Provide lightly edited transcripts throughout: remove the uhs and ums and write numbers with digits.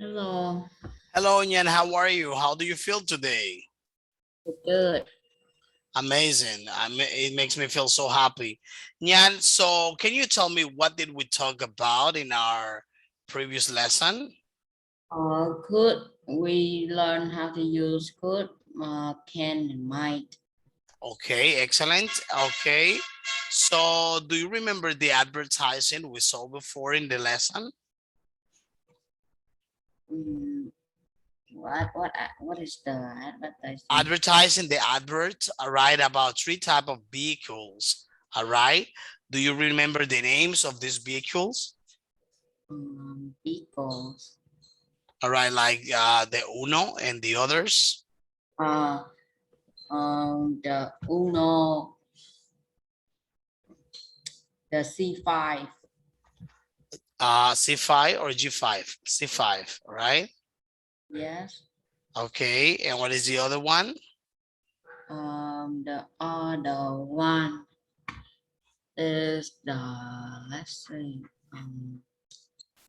Hello, Hello, Nyan. How are you? How do you feel today? good. Amazing. It makes me feel so happy. Nyan, so can you tell me what did we talk about in our previous lesson? Could we learn how to use could, can, and might? Okay, excellent. Okay. So do you remember the advertising we saw before in the lesson? Mm, what is the advertising? Advertising the advert, all right, about three type of vehicles. All right. Do you remember the names of these vehicles? Vehicles. All right, like the Uno and the others. Uh, the Uno, the C5. C5 or G5? C5, all right? Yes. Okay, and what is the other one? The other one is the let's see,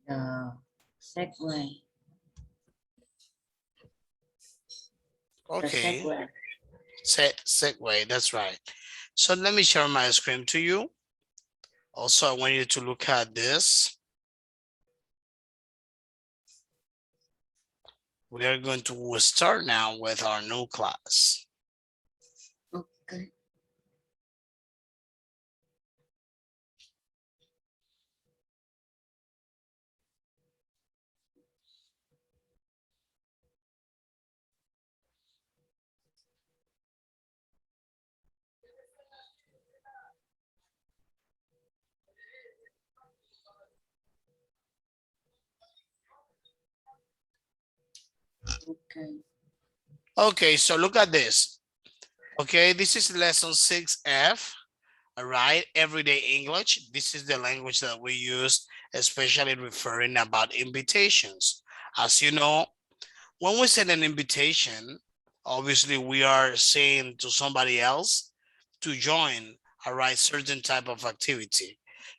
the Segway. The Okay, Segway. Segway, that's right. So let me share my screen to you. Also, I want you to look at this. We are going to start now with our new class. Okay. Okay. Okay, so look at this. Okay, this is lesson 6F. All right, everyday English. This is the language that we use, especially referring about invitations. As you know, when we send an invitation, obviously we are saying to somebody else to join, all right, certain type of activity.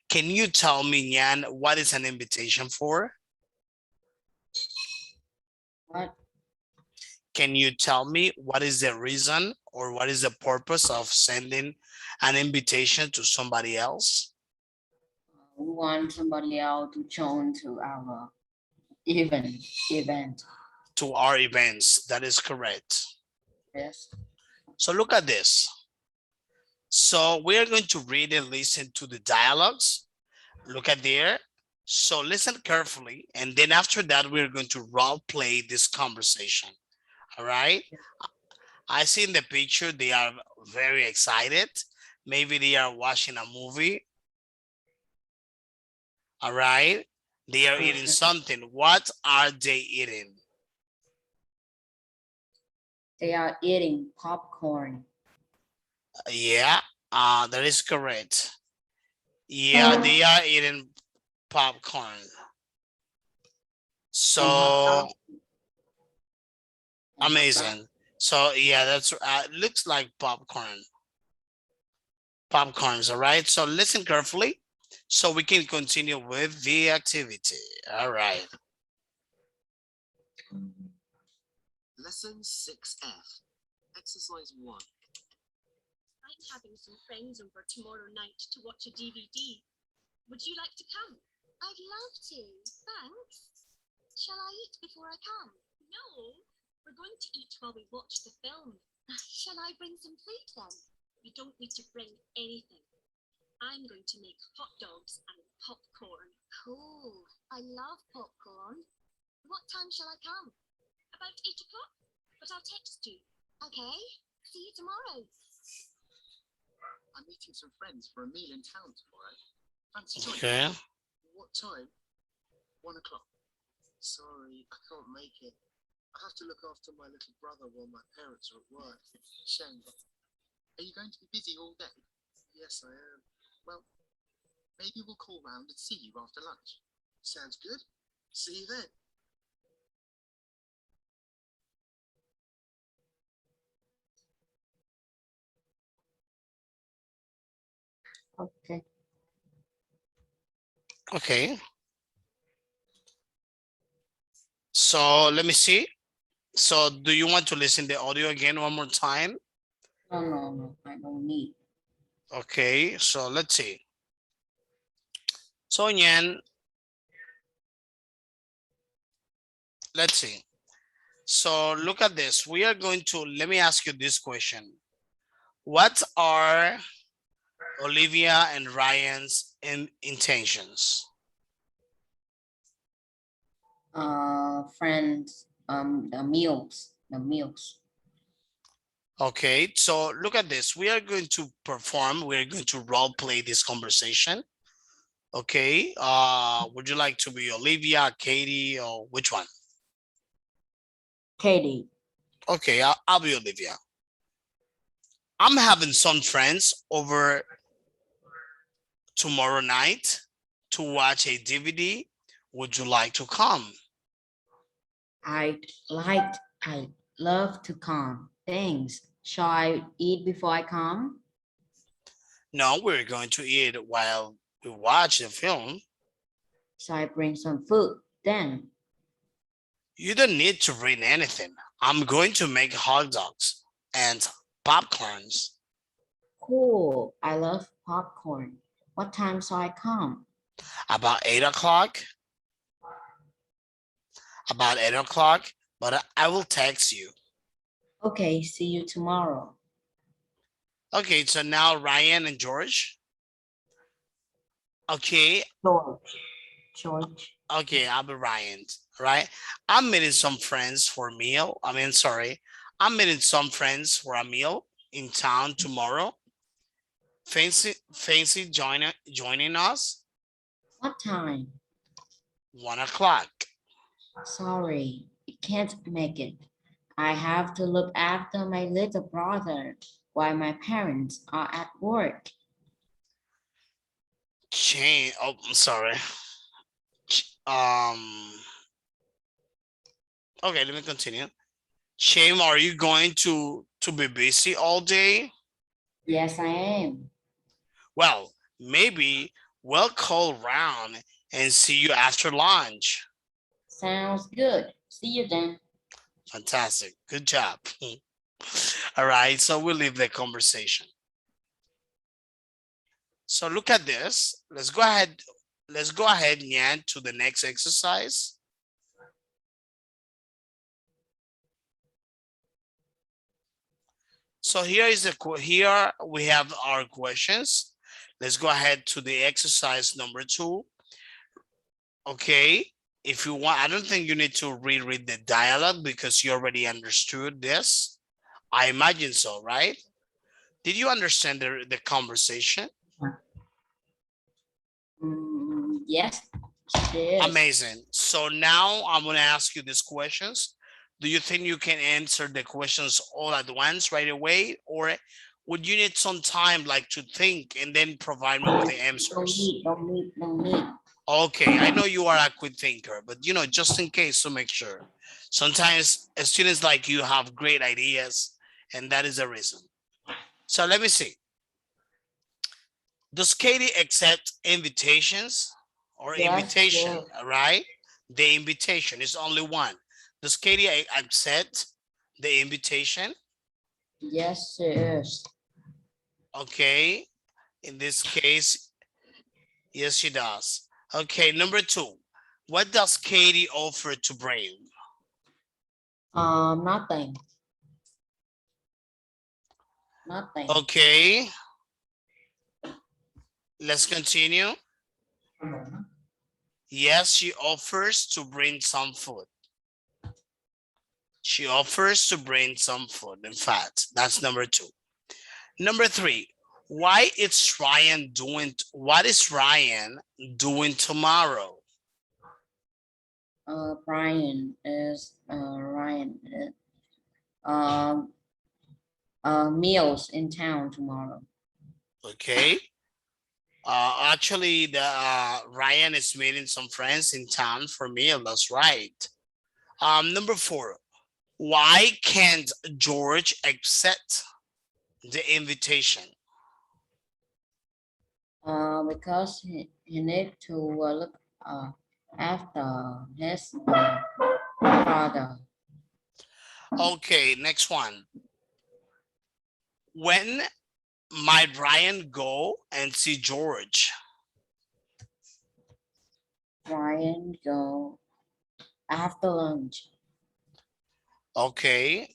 Can you tell me, Nyan, what is an invitation for? What? Can you tell me what is the reason or what is the purpose of sending an invitation to somebody else? We want somebody else to join to our event. Event. To our events. That is correct. Yes. So look at this. So we are going to read and listen to the dialogues. Look at there. So listen carefully. And then after that, we're going to role play this conversation. All right. I see in the picture, they are very excited. Maybe they are watching a movie. All right. They are eating Okay. something. What are they eating? They are eating popcorn. Yeah, that is correct. Yeah, they are eating popcorn. And hot So dog. And hot dog. amazing. So yeah, that's looks like popcorn. Popcorns, all right? So listen carefully so we can continue with the activity. All right. Lesson 6F. Exercise 1. I'm having some friends over tomorrow night to watch a DVD. Would you like to come? I'd love to, thanks. Shall I eat before I come? No, we're going to eat while we watch the film. Shall I bring some food then? You don't need to bring anything. I'm going to make hot dogs and popcorn. Cool, I love popcorn. What time shall I come? About 8 o'clock, but I'll text you. Okay, see you tomorrow. I'm meeting some friends for a meal in town tomorrow. Fancy joining? Okay. What time? 1 o'clock. Sorry, I can't make it. I have to look after my little brother while my parents are at work. Shame, but are you going to be busy all day? Yes, I am. Well, maybe we'll call round and see you after lunch. Sounds good. See you then. Okay. Okay. So let me see. So do you want to listen the audio again one more time? No, I don't need. Okay, so let's see. So Nyan, let's see. So look at this. We are going to, let me ask you this question. What are Olivia and Ryan's intentions? Friends, the meals. Okay, so look at this. We are going to perform, we're going to role play this conversation. Okay, would you like to be Olivia, Katie, or which one? Katie. Okay, I'll be Olivia. I'm having some friends over tomorrow night to watch a DVD. Would you like to come? I love to come. Thanks. Shall I eat before I come? No, we're going to eat while we watch the film. Shall I bring some food then? You don't need to bring anything. I'm going to make hot dogs and popcorns. Cool. I love popcorn. What time shall I come? About 8 o'clock. About 8 o'clock, but I will text you. Okay, see you tomorrow. Okay, so now Ryan and George. Okay, George. okay, I'll be Ryan, right? I'm meeting some friends for a meal. I'm meeting some friends for a meal in town tomorrow. Fancy joining us? What time? 1 o'clock. Sorry, I can't make it. I have to look after my little brother while my parents are at work. Oh, I'm sorry. Um, okay, let me continue. Shame, are you going to be busy all day? Yes, I am. Well, maybe we'll call round and see you after lunch. Sounds good. See you then. Fantastic. Good job. All right, so we'll leave the conversation. So look at this. Let's go ahead, Nyan, to the next exercise. So here we have our questions. Let's go ahead to the exercise number 2. Okay, if you want, I don't think you need to reread the dialogue because you already understood this. I imagine so, right? Did you understand the conversation? Yes, yes. Amazing. So now I'm going to ask you these questions. Do you think you can answer the questions all at once right away? Or would you need some time like to think and then provide me with the answers? Don't need. Okay, I know you are a quick thinker, but just in case to make sure. Sometimes students like you have great ideas, and that is the reason. So let me see. Does Katie accept invitations or Yes, invitation? yes. All right. The invitation is only one. Does Katie accept the invitation? Yes, yes. Okay. In this case, yes, she does. Okay. Number 2. What does Katie offer to bring? Nothing. Nothing. Okay. Let's continue. Yes, she offers to bring some food. She offers to bring some food. In fact, that's number 2. Number 3, what is Ryan doing tomorrow? Ryan is meals in town tomorrow. Okay. Actually, the Ryan is meeting some friends in town for meal. That's right. Number 4, why can't George accept the invitation? Because he need to look after his Brother. Okay, next one. When might Ryan go and see George? Ryan go after lunch. Okay.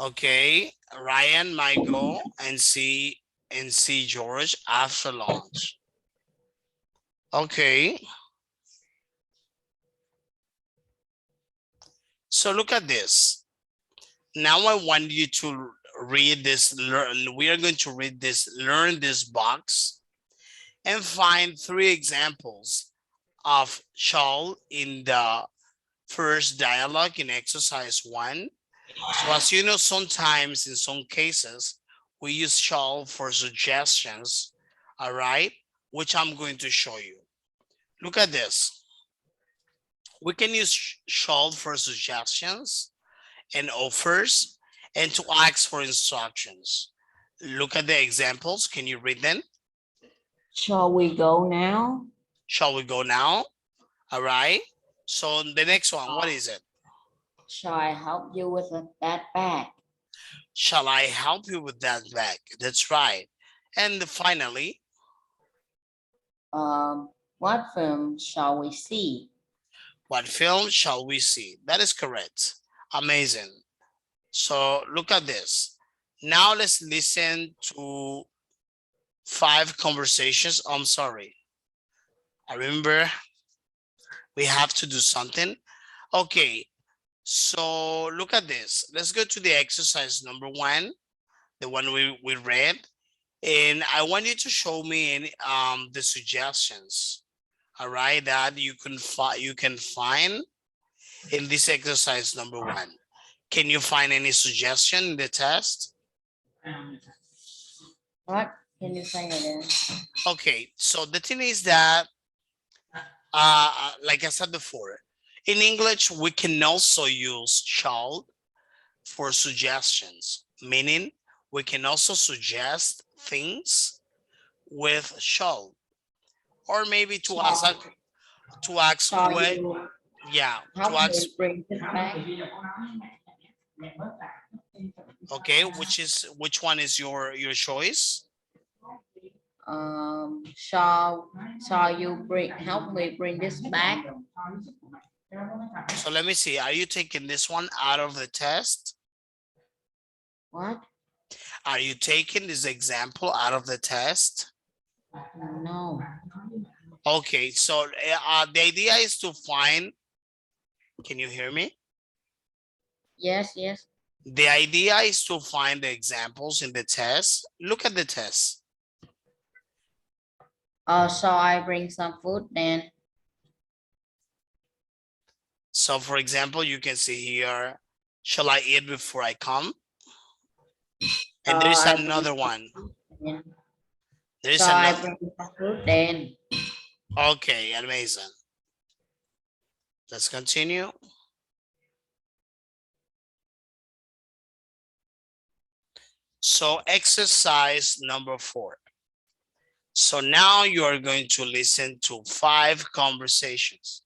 Okay. Ryan might go and see George after lunch. Okay. So look at this. Now I want you to read this. We are going to read this, learn this box, and find 3 examples of shall in the first dialogue in exercise 1. So as you know, sometimes in some cases, we use shall for suggestions, all right, which I'm going to show you. Look at this. We can use shall for suggestions and offers and to ask for instructions. Look at the examples. Can you read them? Shall we go now? Shall we go now? All right. So the next one, what is it? Shall I help you with that bag? Shall I help you with that bag? That's right. And finally, What film shall we see? what film shall we see? That is correct. Amazing. So look at this. Now let's listen to 5 conversations. I'm sorry. I remember we have to do something. Okay. So look at this. Let's go to the exercise number 1, the one we read. And I want you to show me the suggestions, all right, that you can find in this exercise number 1. Can you find any suggestion in the test? What? Can you say it again? Okay, so the thing is that, like I said before, in English, we can also use shall for suggestions, meaning we can also suggest things with shall, or maybe to ask Shall what, you yeah, to help ask, me bring this bag? okay, which one is your choice? Shall you help me bring this bag? So let me see, are you taking this one out of the test? What? Are you taking this example out of the test? No. Okay, so the idea is to find, can you hear me? Yes, yes. The idea is to find the examples in the test. Look at the test. Shall I bring some food then? So for example, you can see here, shall I eat before I come? And there is I bring another some one. food then. There is Shall I another. bring some food then? Okay, amazing. Let's continue. So exercise number 4. So now you are going to listen to 5 conversations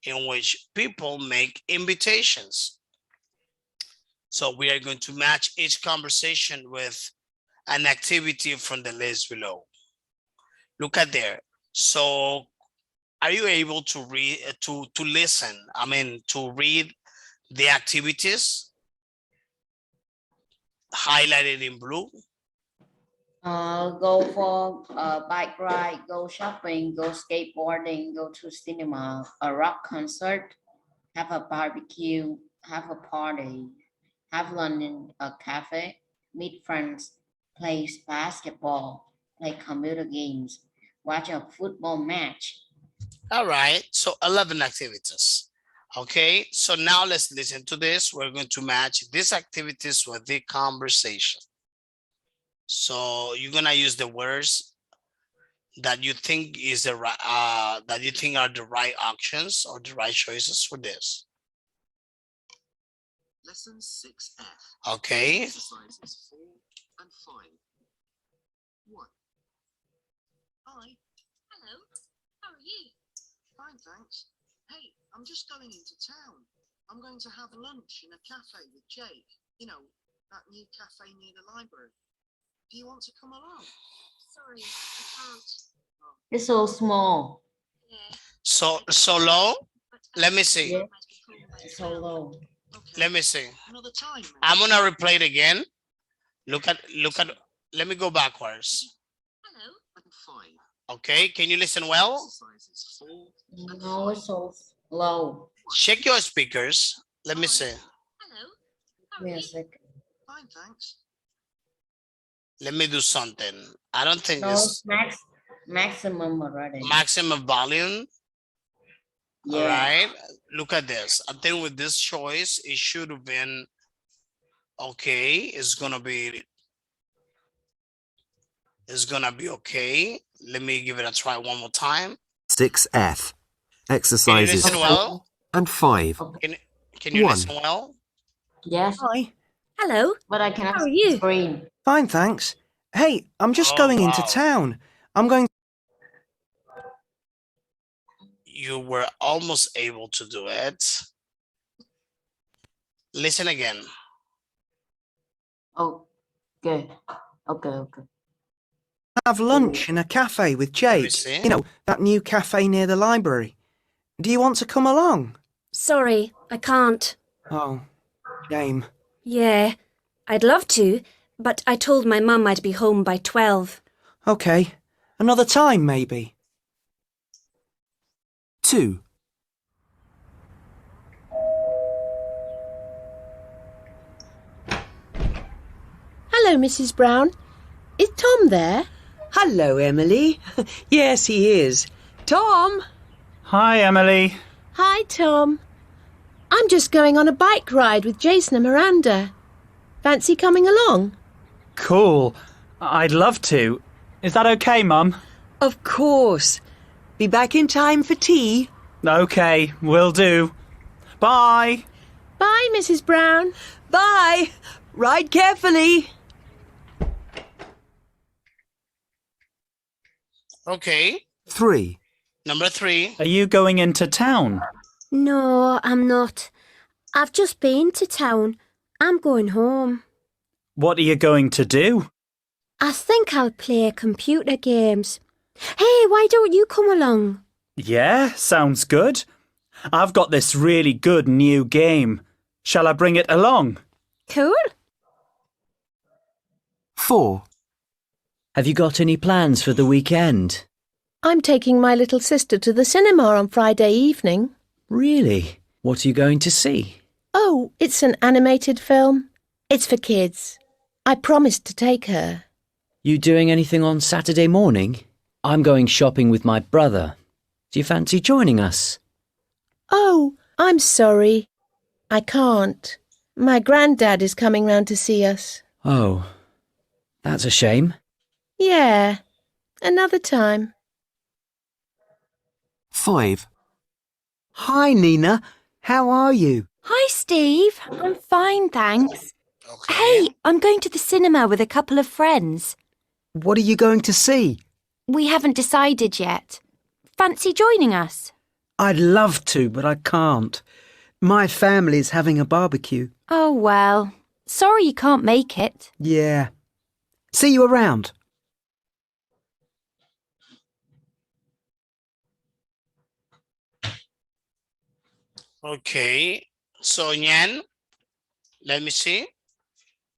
in which people make invitations. So we are going to match each conversation with an activity from the list below. Look at there. So are you able to read, to listen? I mean, to read the activities highlighted in blue? Go for a bike ride, go shopping, go skateboarding, go to cinema, a rock concert, have a barbecue, have a party, have lunch in a cafe, meet friends, play basketball, play computer games, watch a football match. All right, so 11 activities. Okay, so now let's listen to this. We're going to match these activities with the conversation. So you're gonna use the words that you think is the right, that you think are the right options or the right choices for this. Lesson 6F. Okay, Exercises 4 and 5. 1. Hi. Hello. How are you? Fine, thanks. Hey, I'm just going into town. I'm going to have lunch in a cafe with Jake. You know, that new cafe near the library. Do you want to come along? Sorry, I can't. It's so small. Yeah. So low. But Let me see. Yeah. might be home by It's so 12. low. Okay. Let me see. Another time, maybe. I'm gonna replay it again. Look at. Let me go backwards. Hello. And 5. Okay, can you listen well? Exercises 4 and No, 5. it's so low. Check your speakers. Let me see. Hello. How Give are me a you? second. Fine, thanks. Let me do something. I don't think No, it's it's maximum already. maximum volume. All Yeah. right. Look at this. I think with this choice, it should have been okay. It's gonna be okay. Let me give it a try one more time. 6F. Can you Exercises listen Okay. 4 well? and 5. Can you 1. listen well? Yes, Hi. Hello. but I cannot How are see you? the screen. Fine, thanks. Hey, I'm just Oh, going into wow. town. I'm going. You were almost able to do it. Listen again. Oh, okay. Okay. Have lunch in a cafe with Jake. see. You know, that new cafe near the library. Do you want to come along? Sorry, I can't. Oh, shame. Yeah, I'd love to, but I told my mum I'd be home by 12. Okay, another time maybe. 2. Hello, Mrs. Brown. Is Tom there? Hello, Emily. Yes, he is. Tom! Hi, Emily. Hi, Tom. I'm just going on a bike ride with Jason and Miranda. Fancy coming along? Cool. I'd love to. Is that okay, Mum? Of course. Be back in time for tea. Okay, will do. Bye. Bye, Mrs. Brown. Bye. Ride carefully. Okay. 3. Number 3. Are you going into town? No, I'm not. I've just been to town. I'm going home. What are you going to do? I think I'll play computer games. Hey, why don't you come along? Yeah, sounds good. I've got this really good new game. Shall I bring it along? Cool. 4. Have you got any plans for the weekend? I'm taking my little sister to the cinema on Friday evening. Really? What are you going to see? Oh, it's an animated film. It's for kids. I promised to take her. You doing anything on Saturday morning? I'm going shopping with my brother. Do you fancy joining us? Oh, I'm sorry. I can't. My granddad is coming round to see us. Oh, that's a shame. Yeah, another time. 5. Hi, Nina. How are you? Hi, Steve. I'm fine, thanks. Okay. Hey, I'm going to the cinema with a couple of friends. What are you going to see? We haven't decided yet. Fancy joining us? I'd love to, but I can't. My family's having a barbecue. Oh, well. Sorry you can't make it. Yeah. See you around. Okay. So Nyan, let me see.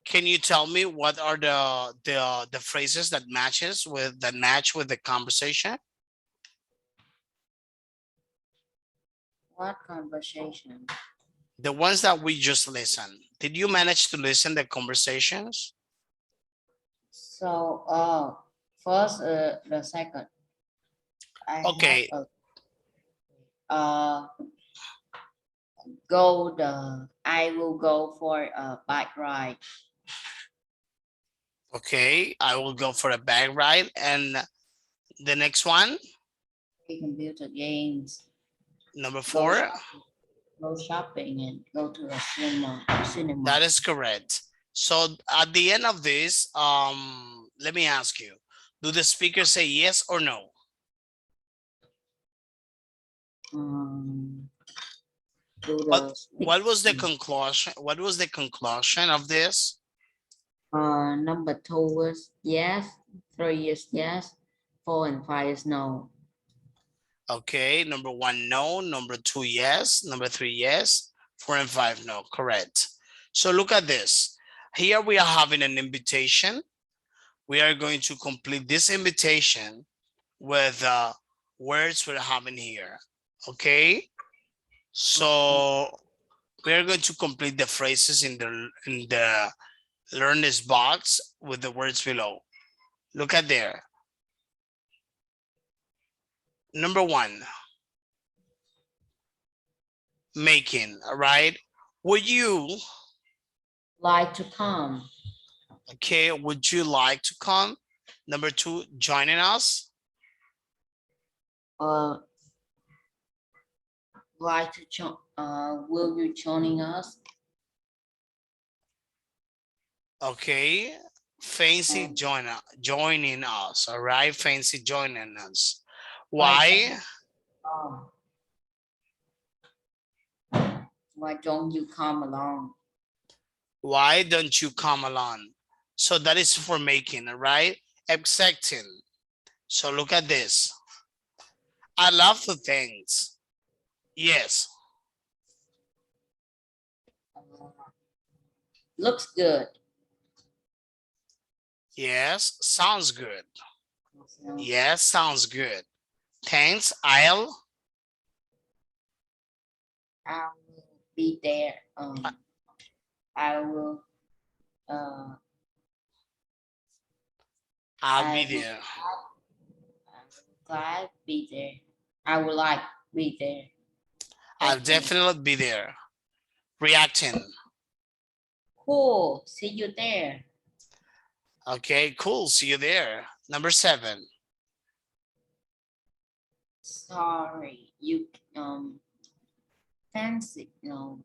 Can you tell me what are the phrases that match with the conversation? What conversation? The ones that we just listened. Did you manage to listen the conversations? So, first, the second. Okay. I will go for a bike ride. Okay, I will go for a bike ride. And the next one, Play computer games. number 4. Go shopping and go to a cinema. That is correct. So at the end of this, let me ask you, do the speakers say yes or no? Do What, the what was the conclusion? What was the conclusion of this? number 2 was yes, 3 is yes, 4 and 5 is no. Okay, number 1, no. Number 2, yes. Number 3, yes. 4 and 5, no. Correct. So look at this. Here we are having an invitation. We are going to complete this invitation with words we're having here. Okay. So we are going to complete the phrases in the learn this box with the words below. Look at there. Number 1, making, all right? Would you Like to come. Okay, would you like to come? Number 2, joining us. Like to join. Will you joining us? Okay, fancy joining us. All right, fancy joining us. Why? Why don't you come along? Why don't you come along? So that is for making, all right? Accepting. So look at this. I love the things. Yes. Looks good. Yes, sounds good. Yes, sounds good. Thanks, I will be there. I will. I'll be there. I will be there. I would like be there. I'll definitely be there. Reacting. Cool. See you there. Okay, cool. See you there. Number 7. Sorry, you fancy no.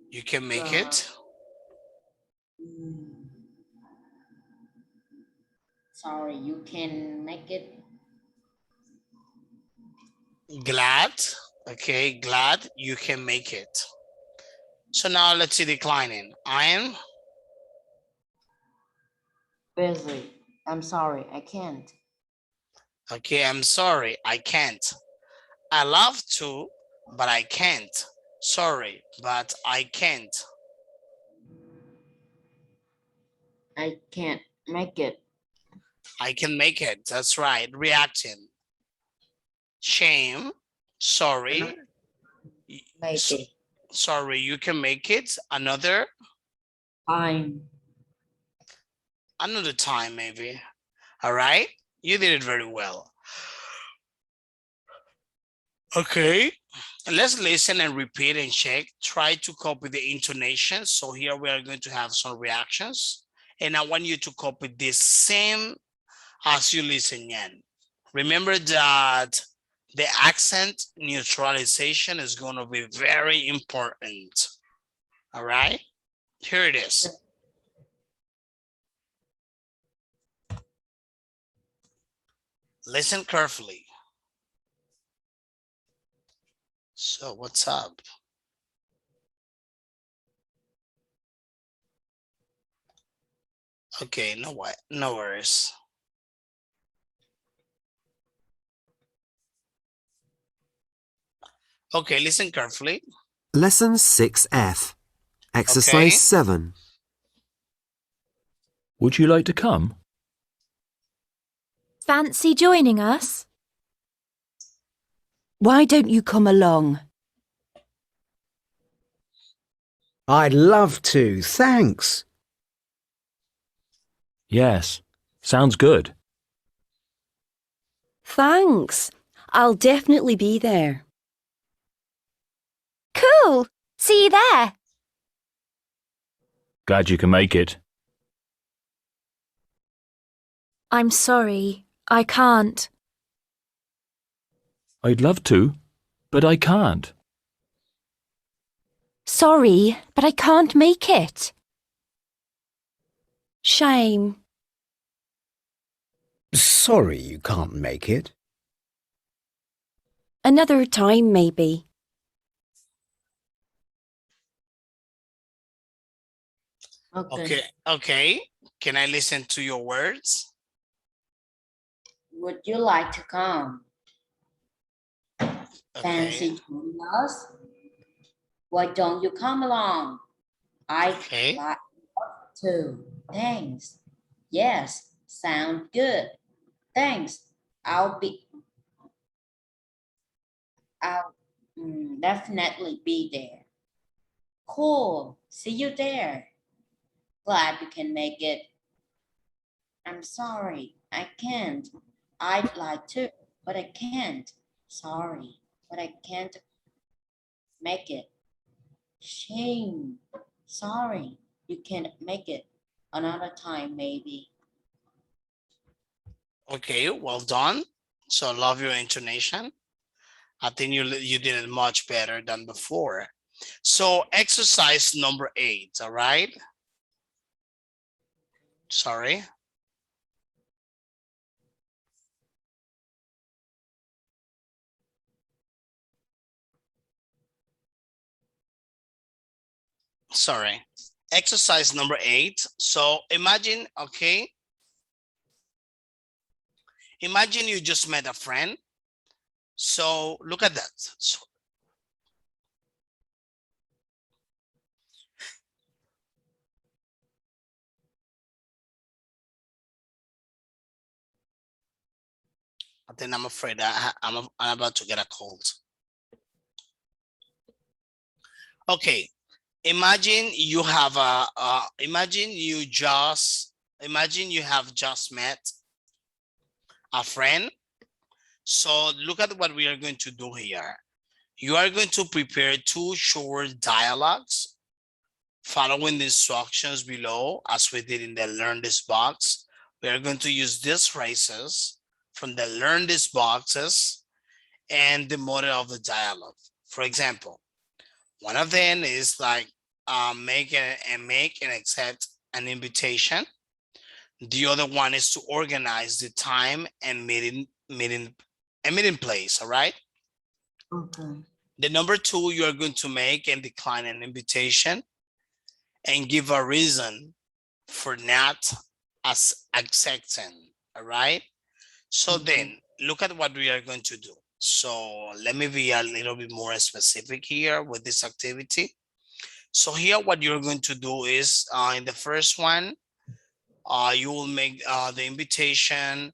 You can make it. Sorry, you can make it. Glad. Okay, glad you can make it. So now let's see declining. I am busy. I'm sorry, I can't. Okay, I'm sorry, I can't. I love to, but I can't. Sorry, but I can't. I can't make it. I can make it. That's right. Reacting. Shame. Sorry. Make it. Sorry, you can make it. Another time, maybe. All right. You did it very well. Okay. Let's listen and repeat and check. Try to copy the intonation. So here we are going to have some reactions. And I want you to copy the same as you listen, Yan. Remember that the accent neutralization is going to be very important. All right, here it is. Listen carefully. So what's up? Okay, no worries. Okay, listen carefully. Lesson 6F. Exercise 7. Would you like to come? Fancy joining us? Why don't you come along? I'd love to, thanks. Yes, sounds good. Thanks. I'll definitely be there. Cool. See you there. Glad you can make it. I'm sorry, I can't. I'd love to, but I can't. Sorry, but I can't make it. Shame. Sorry you can't make it. Another time, maybe. Okay. Okay. Can I listen to your words? Would you like to come? Fancy Okay. joining us? Why don't you come along? I'd Okay. like to. Thanks. Yes, sound good. Thanks. I'll definitely be there. Cool. See you there. Glad you can make it. I'm sorry, I can't. I'd like to, but I can't. Sorry, but I can't make it. Shame. Sorry, you can't make it. Another time, maybe. Okay, well done. So I love your intonation. I think you did it much better than before. So exercise number 8, all right? Sorry. Sorry. Exercise number 8. So imagine, okay. Imagine you just met a friend. So look at that. So, I think I'm afraid I'm about to get a cold. Okay, imagine you have imagine you have just met a friend. So look at what we are going to do here. You are going to prepare 2 short dialogues following the instructions below as we did in the Learn This box. We are going to use these phrases from the Learn This boxes and the model of the dialogue. For example, one of them is like make and accept an invitation. The other one is to organize the time and meeting place. All right. Okay. The number 2, you are going to make and decline an invitation and give a reason for not accepting. All right. So then look at what we are going to do. So let me be a little bit more specific here with this activity. So here what you're going to do is in the first one, you will make the invitation.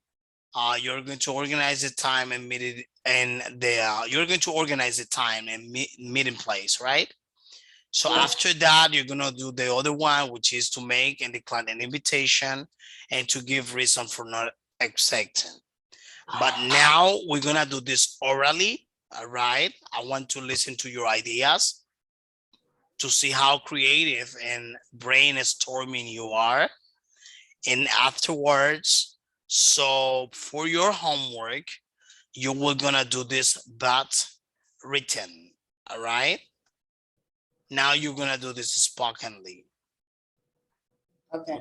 You're going to organize the time and meet it, and you're going to organize the time and meeting place, right? So after that, you're gonna do the other one, which is to make and decline an invitation and to give reason for not accepting. But now we're gonna do this orally, all right? I want to listen to your ideas to see how creative and brainstorming you are. And afterwards, so for your homework, you were gonna do this but written, all right? Now you're gonna do this spokenly. Okay.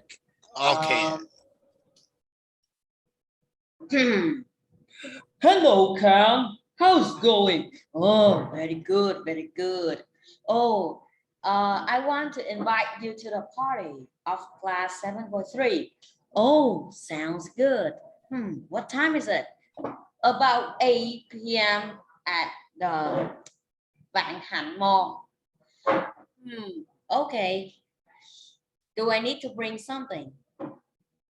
Okay. Hello, Cam. How's it going? Oh, very good, very good. Oh, I want to invite you to the party of class 7.3. Oh, sounds good. What time is it? About 8 p.m. at the Vạn Hạnh Mall. Okay. Do I need to bring something?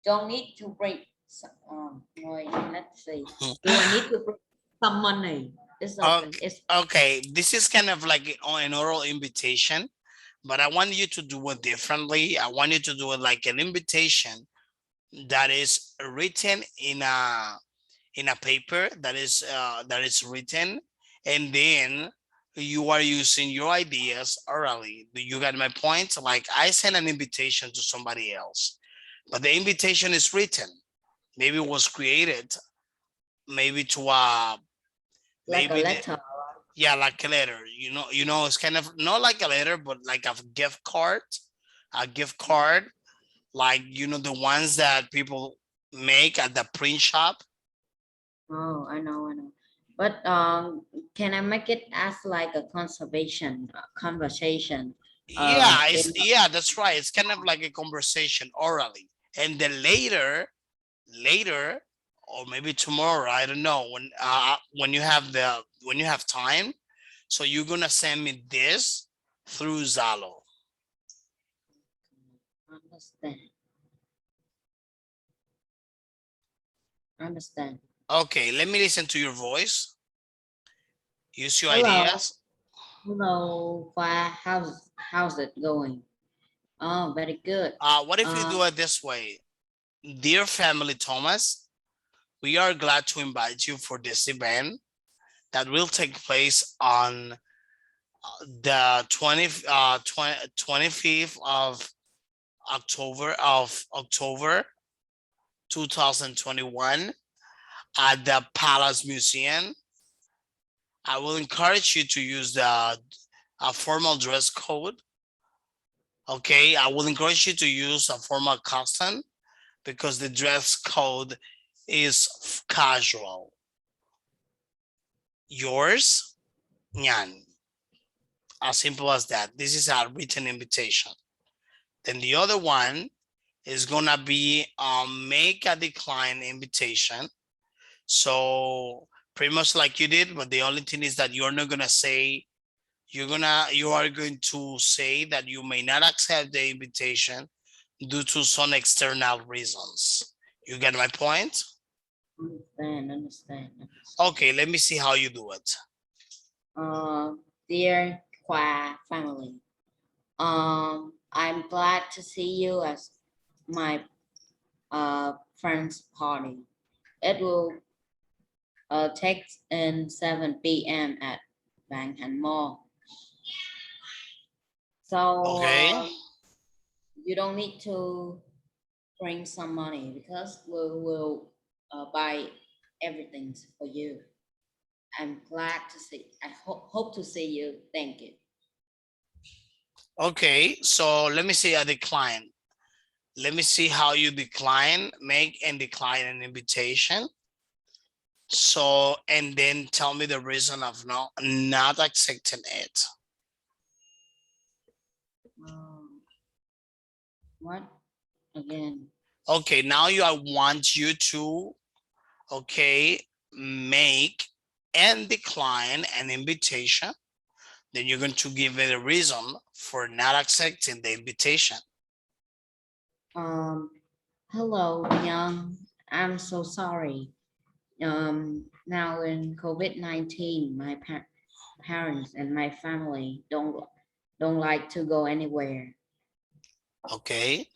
Don't need to bring let's see. Do I need to bring some money? Okay, this is kind of like an oral invitation, but I want you to do it differently. I want you to do it like an invitation that is written in a paper that is written, and then you are using your ideas orally. You got my point? Like I send an invitation to somebody else, but the invitation is written. Maybe it was created, maybe to like a letter. Yeah, like a letter. It's kind of not like a letter, but like a gift card, like the ones that people make at the print shop? Oh, I know. But can I make it as like a conservation conversation? Yeah, that's right. It's kind of like a conversation orally. And then later, or maybe tomorrow, I don't know, when you have time, so you're gonna send me this through Zalo. Understand. Okay, let me listen to your voice. Use your Hello. ideas. Hello, how's it going? Oh, very good. What if you do it this way? Dear family Thomas, we are glad to invite you for this event that will take place on the 25th of October 2021 at the Palace Museum. I will encourage you to use the formal dress code. Okay, I will encourage you to use a formal costume because the dress code is casual. Yours, Nyan. As simple as that. This is a written invitation. Then the other one is gonna be make a decline invitation. So pretty much like you did, but the only thing is that you're not gonna say, you are going to say that you may not accept the invitation due to some external reasons. You get my point? Understand. Okay, let me see how you do it. Dear Qua family, I'm glad to see you at my friend's party. It will take in 7 p.m. at Bank and Mall. So Okay. You don't need to bring some money because we will buy everything for you. I'm glad to see. I hope to see you. Thank you. Okay, so let me see a decline. Let me see how you decline, make and decline an invitation. So, and then tell me the reason of not accepting it. What again? Okay, now I want you to, okay, make and decline an invitation. Then you're going to give it a reason for not accepting the invitation. Hello, Young. I'm so sorry. Now in COVID-19, my parents and my family don't like to go anywhere. Okay.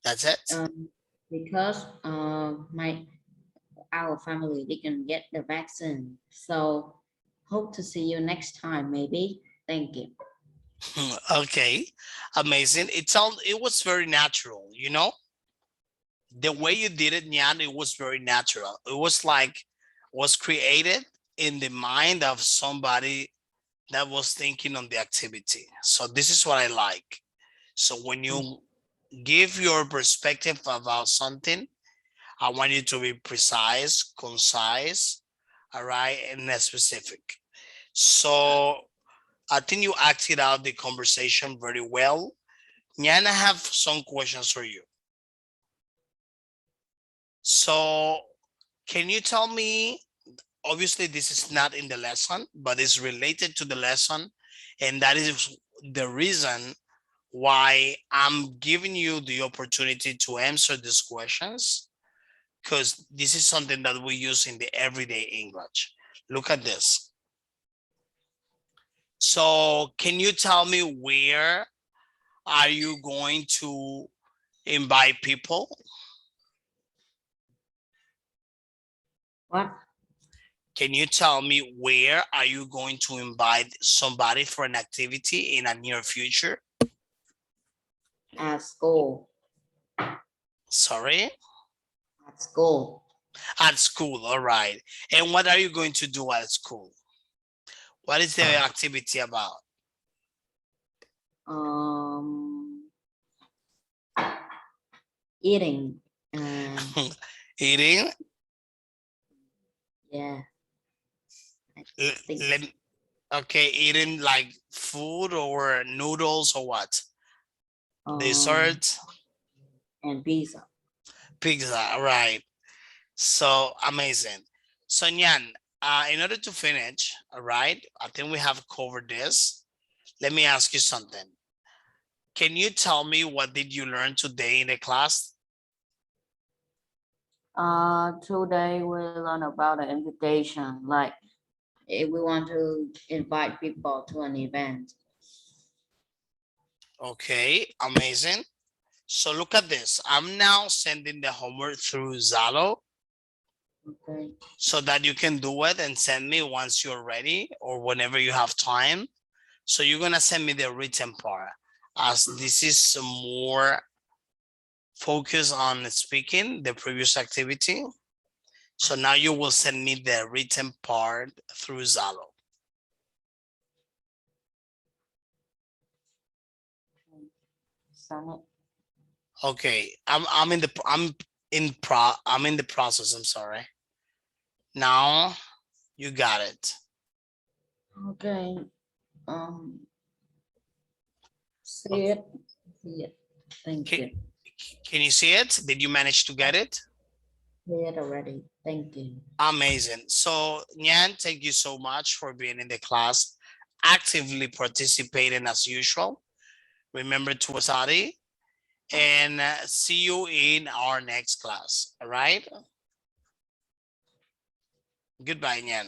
That's it. Because our family didn't get the vaccine. So hope to see you next time, maybe. Thank you. Okay, amazing. It was very natural, you know? The way you did it, Nyan, it was very natural. It was created in the mind of somebody that was thinking on the activity. So this is what I like. So when you give your perspective about something, I want you to be precise, concise, all right, and specific. So I think you acted out the conversation very well. Nyan, I have some questions for you. So can you tell me, obviously this is not in the lesson, but it's related to the lesson. And that is the reason why I'm giving you the opportunity to answer these questions, because this is something that we use in the everyday English. Look at this. So can you tell me where are you going to invite people? What? Can you tell me where are you going to invite somebody for an activity in a near future? At school. Sorry? At school. At school, all right. And what are you going to do at school? What is the activity about? eating. Eating. Yeah. Okay, eating like food or noodles or what? Um, Dessert. and pizza. Pizza, right. So amazing. So Nyan, in order to finish, all right, I think we have covered this. Let me ask you something. Can you tell me what did you learn today in the class? Today we learn about the invitation. Like if we want to invite people to an event. Okay, amazing. So look at this. I'm now sending the homework through Zalo. Okay. So that you can do it and send me once you're ready or whenever you have time. So you're gonna send me the written part, as this is more focused on speaking, the previous activity. So now you will send me the written part through Zalo. Send it. Okay, I'm in the process. I'm sorry. Now you got it. Okay. See it. See it. Thank you. Can you see it? Did you manage to get it? See it already. Thank you. Amazing. So Nyan, thank you so much for being in the class, actively participating as usual. Remember to study and see you in our next class. All right. Goodbye, Nyan.